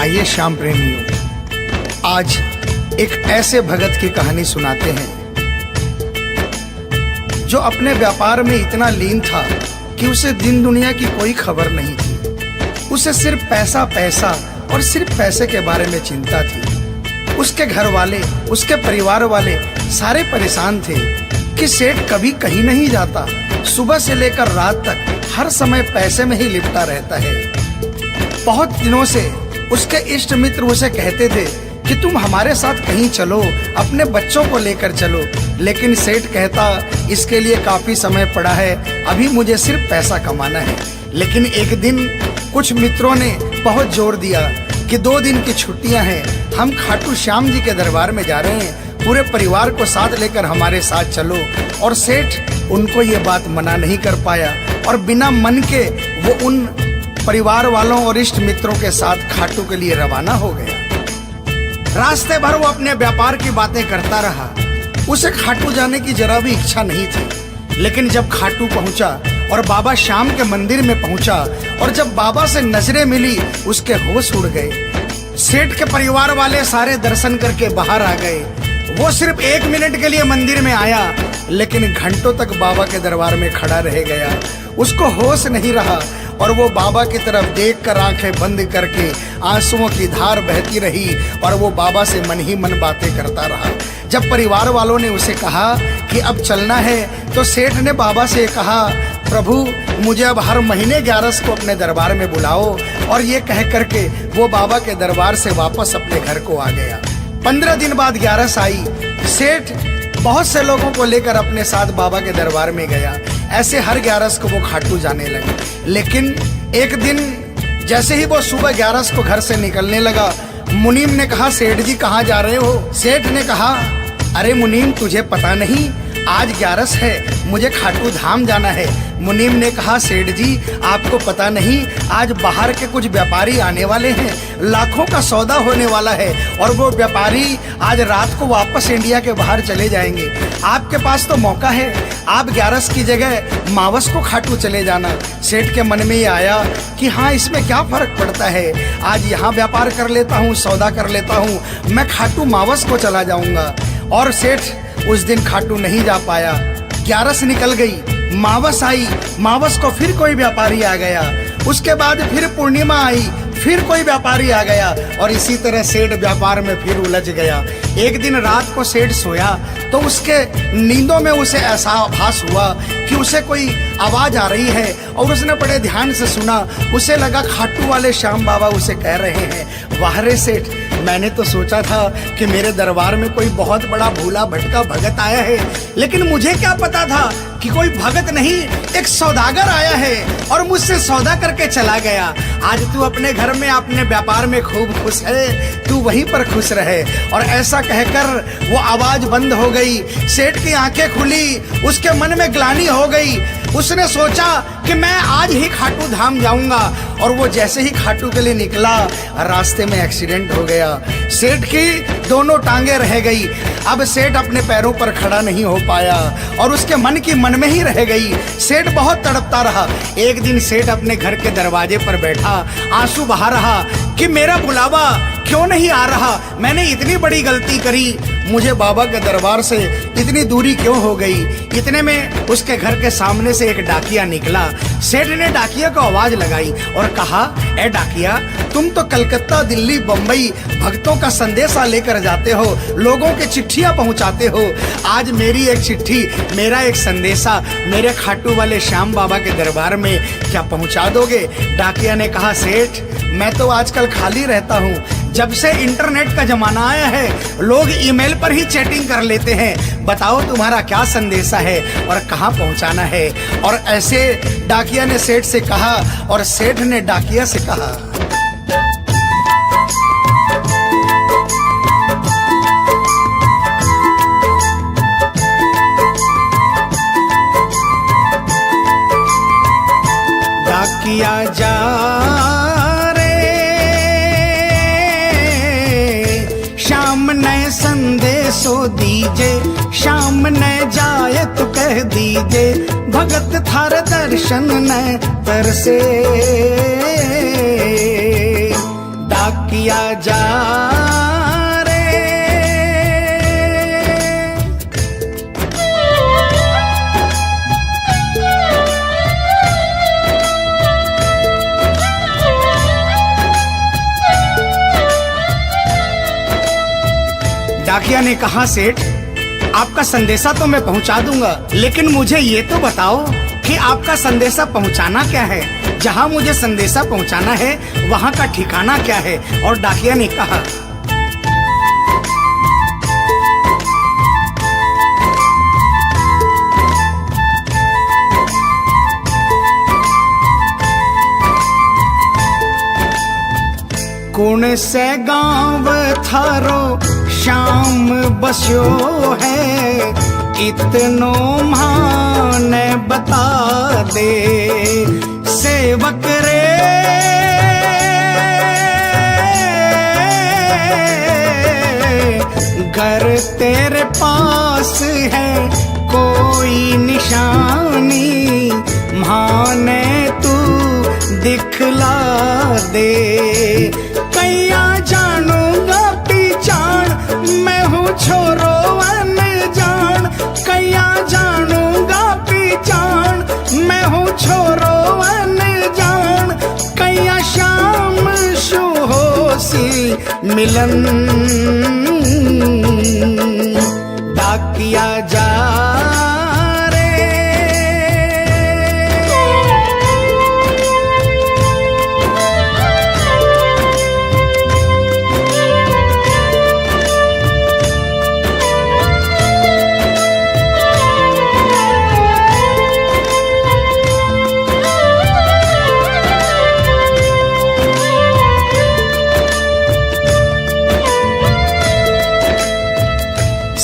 आइए श्याम प्रेमियों, आज एक ऐसे भगत की कहानी सुनाते हैं जो अपने व्यापार में इतना लीन था कि उसे दिन दुनिया की कोई खबर नहीं थी। उसे सिर्फ पैसा पैसा और सिर्फ पैसे के बारे में चिंता थी। उसके घर वाले, उसके परिवार वाले सारे परेशान थे कि सेठ कभी कहीं नहीं जाता, सुबह से लेकर रात तक हर समय पैसे में ही लिपटा रहता है। बहुत दिनों से उसके इष्ट मित्र उसे कहते थे कि तुम हमारे साथ कहीं चलो, अपने बच्चों को लेकर चलो, लेकिन सेठ कहता इसके लिए काफी समय पड़ा है, अभी मुझे सिर्फ पैसा कमाना है। लेकिन एक दिन कुछ मित्रों ने बहुत जोर दिया कि 2 दिन की छुट्टियां हैं, हम खाटू श्याम जी के दरबार में जा रहे हैं, पूरे परिवार को साथ लेकर हमारे साथ चलो। और सेठ उनको ये बात मना नहीं कर पाया और बिना मन के वो उन परिवार वालों और इष्ट मित्रों के साथ खाटू के लिए रवाना हो गया। रास्ते भर वो अपने व्यापार की बातें करता रहा। उसे खाटू जाने की जरा भी इच्छा नहीं थी। लेकिन जब खाटू पहुंचा और बाबा श्याम के मंदिर में पहुंचा और जब बाबा से नजरें मिली, उसके होश उड़ गए। सेठ के परिवार वाले सारे दर्शन करके बाहर आ गए। वो सिर्फ 1 मिनट के लिए मंदिर में आया, लेकिन घंटों तक बाबा के दरबार में खड़ा रह गया। उसको होश नहीं रहा और वो बाबा की तरफ देखकर आंखें बंद करके आंसुओं की धार बहती रही और वो बाबा से मन ही मन बातें करता रहा। जब परिवार वालों ने उसे कहा कि अब चलना है, तो सेठ ने बाबा से कहा, प्रभु मुझे अब हर महीने 11 को अपने दरबार में बुलाओ। और ये कह करके वो बाबा के दरबार से वापस अपने घर को आ गया। 15 दिन बाद 11 आई। सेठ बहुत से लोगों को लेकर अपने साथ बाबा के दरबार में गया। ऐसे हर 11 को वो खाटू जाने लगे। लेकिन एक दिन जैसे ही वो सुबह 11 को घर से निकलने लगा, मुनीम ने कहा, सेठ जी कहाँ जा रहे हो? सेठ ने कहा, अरे मुनीम तुझे पता नहीं, आज 11 है, मुझे खाटू धाम जाना है। मुनीम ने कहा, सेठ जी आपको पता नहीं, आज बाहर के कुछ व्यापारी आने वाले हैं, लाखों का सौदा होने वाला है और वो व्यापारी आज रात को वापस इंडिया के बाहर चले जाएंगे। आपके पास तो मौका है, आप 11 की जगह मावस को खाटू चले जाना। सेठ के मन में ये आया कि हाँ, इसमें क्या फर्क पड़ता है, आज यहाँ व्यापार कर लेता हूँ, सौदा कर लेता हूँ, मैं खाटू मावस को चला जाऊंगा। और सेठ उस दिन खाटू नहीं जा पाया। 11 निकल गई, मावस आई, मावस को फिर कोई व्यापारी आ गया। उसके बाद फिर पूर्णिमा आई, फिर कोई व्यापारी आ गया और इसी तरह सेठ व्यापार में फिर उलझ गया। एक दिन रात को सेठ सोया तो उसके नींदों में उसे ऐसा आभास हुआ कि उसे कोई आवाज आ रही है और उसने बड़े ध्यान से सुना। उसे लगा खाटू वाले श्याम बाबा उसे कह रहे हैं, वाह रे सेठ, मैंने तो सोचा था कि मेरे दरबार में कोई बहुत बड़ा भूला भटका भगत आया है, लेकिन मुझे क्या पता था कि कोई भगत नहीं, एक सौदागर आया है और मुझसे सौदा करके चला गया। आज तू अपने घर में, अपने व्यापार में खूब खुश है, तू वहीं पर खुश रहे। और ऐसा कहकर वो आवाज बंद हो गई। सेठ की आंखें खुली, उसके मन में ग्लानि हो गई। उसने सोचा कि मैं आज ही खाटू धाम जाऊंगा और वो जैसे ही खाटू के लिए निकला, रास्ते में एक्सीडेंट हो गया। सेठ की दोनों टांगे रह गई। अब सेठ अपने पैरों पर खड़ा नहीं हो पाया और उसके मन की मन में ही रह गई। सेठ बहुत तड़पता रहा। एक दिन सेठ अपने घर के दरवाजे पर बैठा, आंसू बहा रहा कि मेरा बुलावा क्यों नहीं आ रहा, मैंने इतनी बड़ी गलती करी, मुझे बाबा के दरबार से इतनी दूरी क्यों हो गई। इतने में उसके घर के सामने से एक डाकिया निकला। सेठ ने डाकिया को आवाज लगाई और कहा, ए डाकिया, तुम तो कलकत्ता, दिल्ली, बम्बई भक्तों का संदेशा लेकर जाते हो, लोगों के चिट्ठियां पहुंचाते हो। आज मेरी एक चिट्ठी, मेरा एक संदेशा मेरे खाटू वाले श्याम बाबा के दरबार में क्या पहुंचा दोगे? डाकिया ने कहा, सेठ मैं तो आजकल खाली रहता हूँ, जब से इंटरनेट का जमाना आया है लोग ईमेल पर ही चैटिंग कर लेते हैं, बताओ तुम्हारा क्या संदेशा है और कहाँ पहुँचाना है। और ऐसे डाकिया ने सेठ से कहा और सेठ ने डाकिया से कहा। डाकिया जा संदेशो दीजे, शाम न जाए तो कह दीजे, भगत थार दर्शन न तरसे। डाकी डाकिया जा रे। डाकिया ने कहा, सेठ आपका संदेशा तो मैं पहुंचा दूंगा, लेकिन मुझे ये तो बताओ कि आपका संदेशा पहुंचाना क्या है। जहां मुझे संदेशा पहुंचाना है वहां का ठिकाना क्या है। और डाकिया ने कहा, कौन से गांव थारो शाम बस्यो है, इतनो माने बता दे सेवक रे। घर तेरे पास है कोई निशानी, माने तू दिखला दे। कैया जानूंगा पहचान, मैं हूँ छोरो अनजान। कैया जानूंगा पहचान, मैं हूँ छोरो अनजान। कैया शाम शु होसी मिलन, डाकिया जा रे।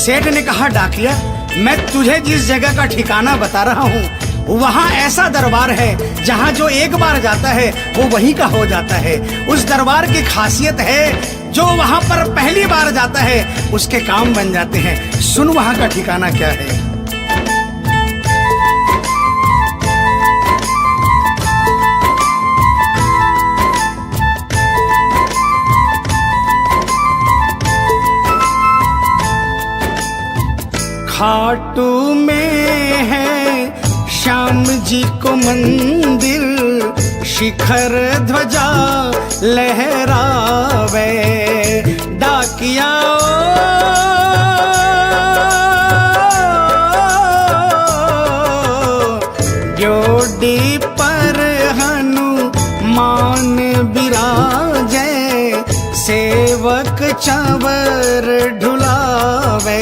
सेठ ने कहा, डाकिया मैं तुझे जिस जगह का ठिकाना बता रहा हूँ वहाँ ऐसा दरबार है जहाँ जो एक बार जाता है वो वहीं का हो जाता है। उस दरबार की खासियत है जो वहाँ पर पहली बार जाता है उसके काम बन जाते हैं। सुन वहाँ का ठिकाना क्या है। खाटू में है श्याम जी को मंदिर, शिखर ध्वजा लहरावे। डाकिया ड्योडी पर हनुमान बिराजे, सेवक चंवर ढुलावे।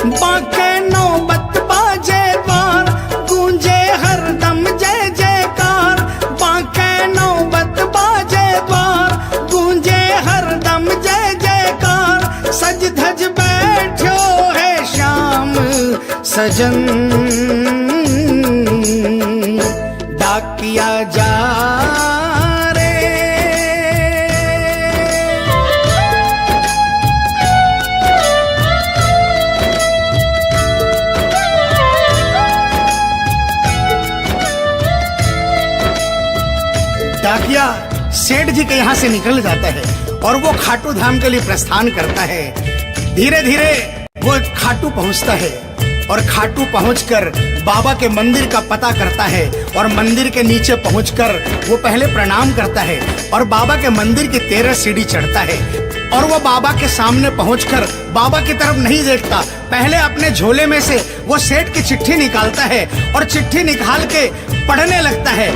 बाके नौबत बाजे द्वार, गूंजे हरदम जय जयकार। बाके नौबत बाजे द्वार, गूंजे हरदम जय जयकार। सज धज बैठो है श्याम सजन, डाकिया जा डाकिया सेठ जी के यहाँ से निकल जाता है और वो खाटू धाम के लिए प्रस्थान करता है। धीरे धीरे वो खाटू पहुँचता है और खाटू पहुंचकर बाबा के मंदिर का पता करता है और मंदिर के नीचे पहुंचकर वो पहले प्रणाम करता है और बाबा के मंदिर की 13 सीढ़ी चढ़ता है। और वो बाबा के सामने पहुंचकर बाबा की तरफ नहीं देखता, पहले अपने झोले में से वो सेठ की चिट्ठी निकालता है और चिट्ठी निकाल के पढ़ने लगता है।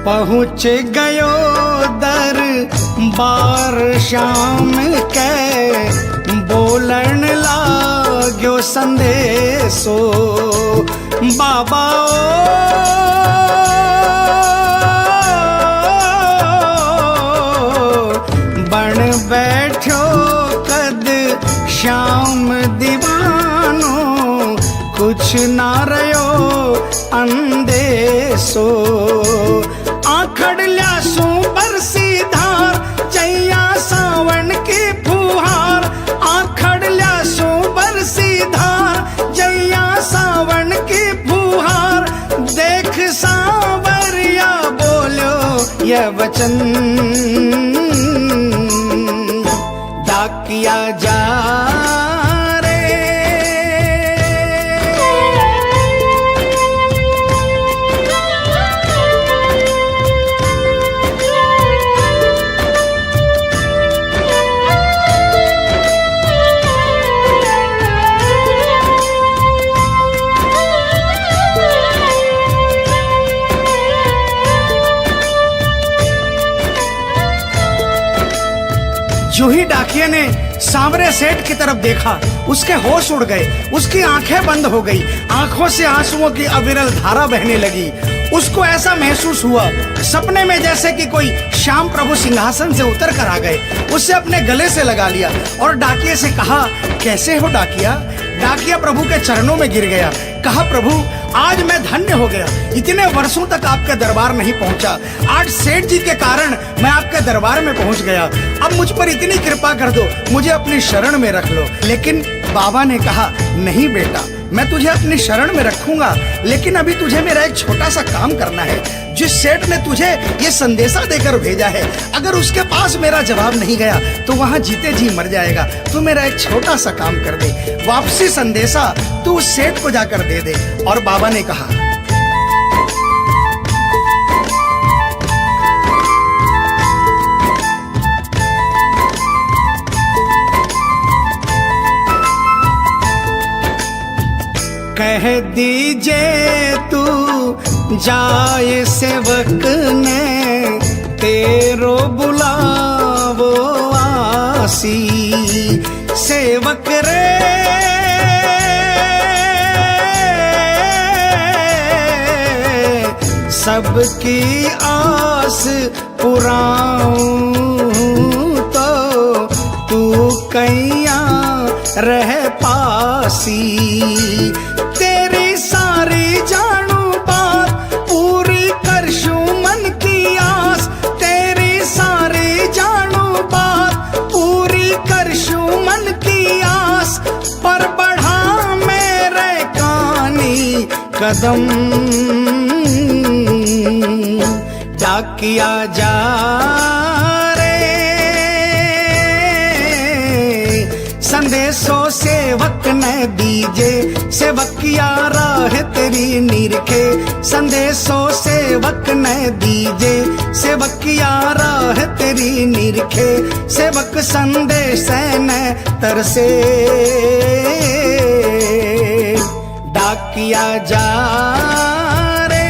पहुँच गयो दरबार श्याम के, बोलन लाग्यो संदेशो। बाबा बन बैठो कद श्याम दीवानो, कुछ ना रयो अंदेशो। आखड़ ल्यासू बरसी धार, जैया सावन की फुहार। वचन, डाकिया जा रे। जो ही डाकिया ने सांवरे सेठ की तरफ देखा, उसके होश उड़ गए, उसकी आंखें बंद हो गई, आंखों से आंसुओं की अविरल धारा बहने लगी। उसको ऐसा महसूस हुआ सपने में जैसे कि कोई श्याम प्रभु सिंहासन से उतर कर आ गए। उससे अपने गले से लगा लिया और डाकिया से कहा, कैसे हो डाकिया? डाकिया प्रभु के चरणों में गिर गया, कहा, प्रभु आज मैं धन्य हो गया, इतने वर्षों तक आपके दरबार नहीं पहुंचा, आज सेठ जी के कारण मैं आपके दरबार में पहुंच गया। अब मुझ पर इतनी कृपा कर दो, मुझे अपनी शरण में रख लो। लेकिन बाबा ने कहा, नहीं बेटा, मैं तुझे अपनी शरण में रखूंगा, लेकिन अभी तुझे मेरा एक छोटा सा काम करना है। जिस सेठ ने तुझे ये संदेशा देकर भेजा है, अगर उसके पास मेरा जवाब नहीं गया तो वहां जीते जी मर जाएगा। तू मेरा एक छोटा सा काम कर दे, वापसी संदेशा तू उस सेठ को जाकर दे दे। और बाबा ने कहा, कह दीजिए तू जाए सेवक ने तेरो बुलावो आसी। सेवक रे सबकी आस पुराऊं तो तू कैया रह पासी। तेरी सारी जानू बात पूरी करशू मन की आस, तेरी सारी जानू बात पूरी करशू मन की आस। पर बढ़ा मेरे कानी कदम डाकिया जा रे। संदेशो सेवक ने दीजे, सेवकिया राह तेरी निरखे। संदेशो सेवक ने दीजे, सेवकिया राह तेरी निरखे। सेवक संदेश ने तरसे डाकिया जा रे।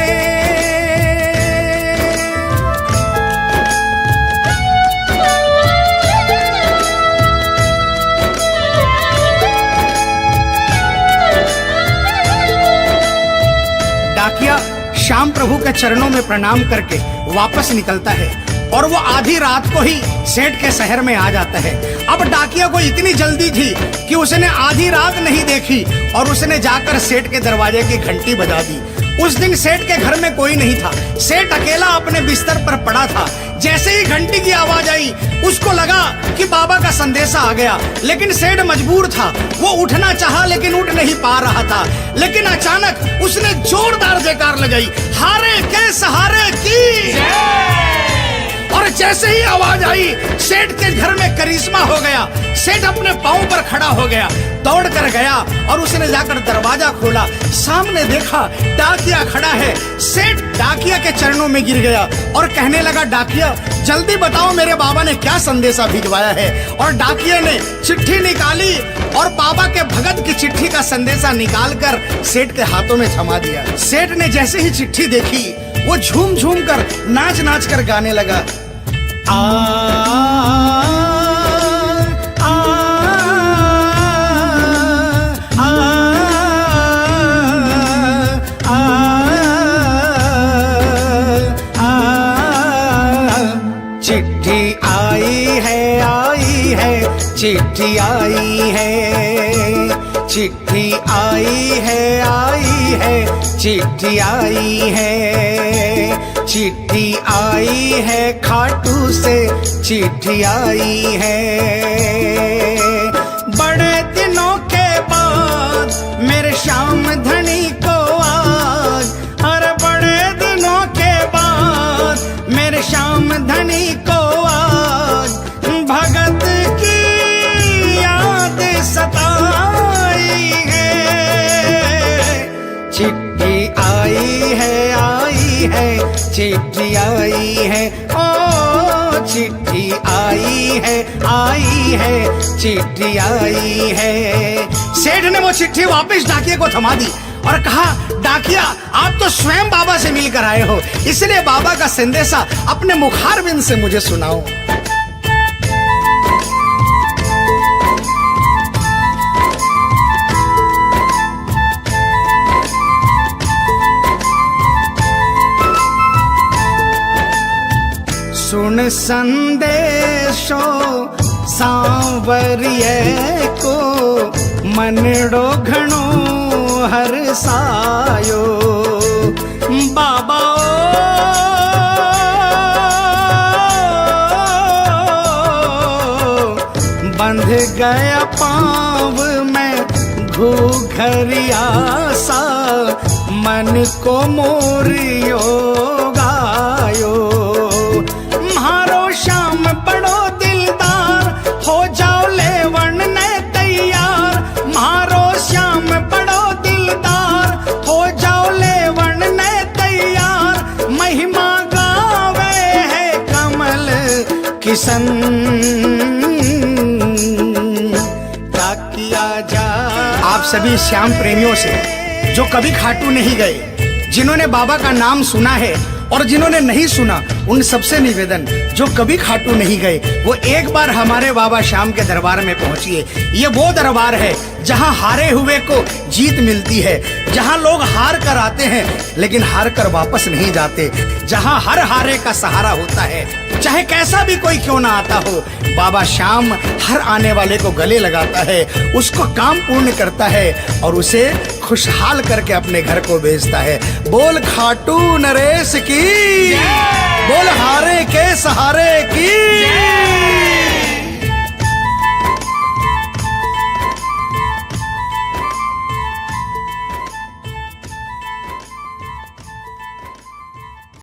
डाकिया श्याम प्रभु के चरणों में प्रणाम करके वापस निकलता है और वो आधी रात को ही सेठ के शहर में आ जाता है। अब डाकिया को इतनी जल्दी थी कि उसने आधी रात नहीं देखी और उसने जाकर सेठ के दरवाजे की घंटी बजा दी। उस दिन सेठ के घर में कोई नहीं था, सेठ अकेला अपने बिस्तर पर पड़ा था। जैसे ही घंटी की आवाज आई उसको लगा कि बाबा का संदेशा आ गया, लेकिन सेठ मजबूर था, वो उठना चाहा लेकिन उठ नहीं पा रहा था। लेकिन अचानक उसने जोरदार जयकार लगाई, हारे के सहारे की। और जैसे ही आवाज आई सेठ के घर में करिश्मा हो गया। सेठ अपने पांव पर खड़ा हो गया, दौड़ कर गया और उसने जाकर दरवाजा खोला। सामने देखा डाकिया खड़ा है। सेठ डाकिया के चरणों में गिर गया और कहने लगा, डाकिया जल्दी बताओ मेरे बाबा ने क्या संदेशा भिजवाया है। और डाकिया ने चिट्ठी निकाली और बाबा के भगत की चिट्ठी का संदेशा निकालकर सेठ के हाथों में थमा दिया। सेठ ने जैसे ही चिट्ठी देखी वो झूम झूम कर नाच नाच कर गाने लगा, आ, आ, आ, आ, आ, चिट्ठी आई है, चिट्ठी आई है, चिट्ठी आई है, चिट्ठी आई है, चिट्ठी आई है, खाटू से चिट्ठी आई है। बड़े दिनों के बाद मेरे श्याम धनी को आज, अरे बड़े दिनों के बाद मेरे श्याम धनी को आज भगत की याद सताई है। चिट्ठी आई है, चिट्ठी आई है, ओ चिट्ठी आई है, चिट्ठी आई है। सेठ ने वो चिट्ठी वापस डाकिये को थमा दी और कहा, डाकिया आप तो स्वयं बाबा से मिलकर आए हो, इसलिए बाबा का संदेशा अपने मुखारबिंद से मुझे सुनाओ। सुन संदेशो सांवरिये को मनड़ो घणो हरसायो। बाबा बंध गया पाँव में घूघरिया सा, मन को मोरियो गायो। श्याम बड़ो दिलदार, हो जाओ लेवन ने तैयार। मारो श्याम बड़ो दिलदार, हो जाओ लेवन ने तैयार। महिमा गावे है कमल किशन, क्या किया जा। आप सभी श्याम प्रेमियों से जो कभी खाटू नहीं गए, जिन्होंने बाबा का नाम सुना है और जिन्होंने नहीं सुना, उन सबसे निवेदन, जो कभी खाटू नहीं गए वो एक बार हमारे बाबा श्याम के दरबार में पहुंचिए। ये वो दरबार है जहां हारे हुए को जीत मिलती है, जहां लोग हार कर आते हैं लेकिन हार कर वापस नहीं जाते, जहां हर हारे का सहारा होता है। चाहे कैसा भी कोई क्यों ना आता हो, बाबा श्याम हर आने वाले को गले लगाता है, उसको काम पूर्ण करता है और उसे खुशहाल करके अपने घर को भेजता है। बोल खाटू नरेश की, बोल हारे के सहारे की।